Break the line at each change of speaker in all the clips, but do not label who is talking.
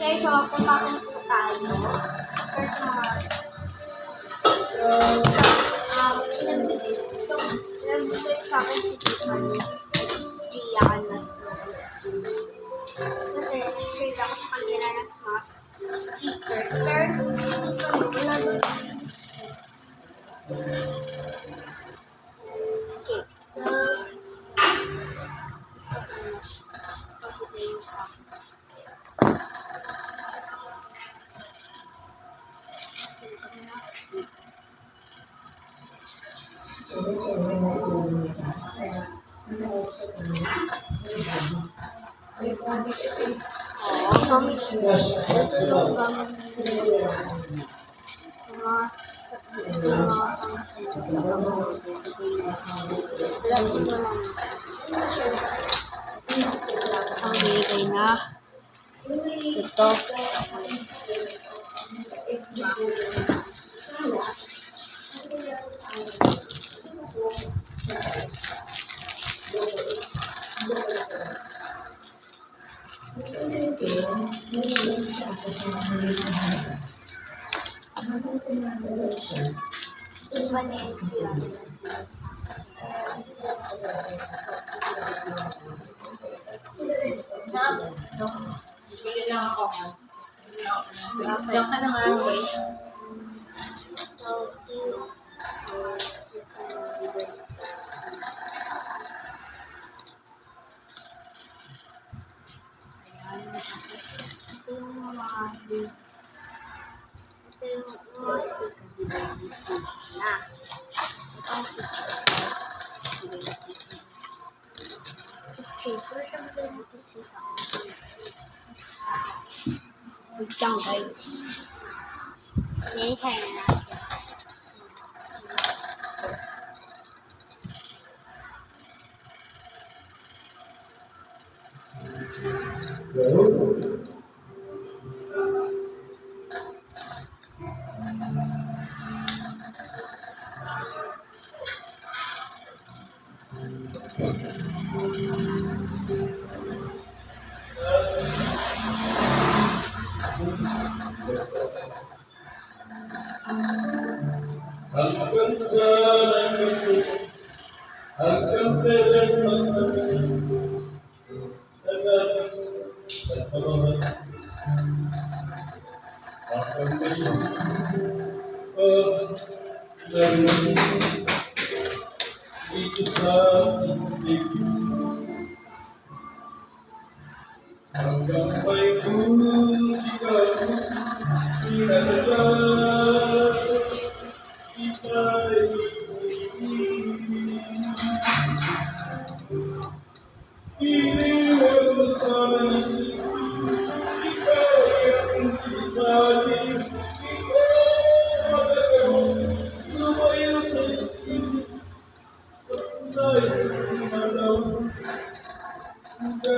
Okay, so pupuntahan po tayo. First naman. Nagbigay sa akin si Tiffany. Diyan na kasi nag-trade ako sa kanila ng mga stickers. Pero wala doon. Okay, so okay na. Ito.
Bili lang ako. Diyan ka na nga, okay?
Ito yung mga sticker na. Okay, pero siya mag-ibig sa akin. Wait lang guys. Nihintay na natin.
Hanggang may musikan, pinagdadaan, ika'y iniwan mo sa manisip, ika'y aking kismatin, ikaw magagawa, lumayo sa isip, pagkasa'y pinalaw,
Ito.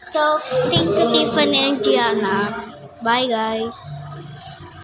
So, thank you Tiffany and Gianna. Bye guys.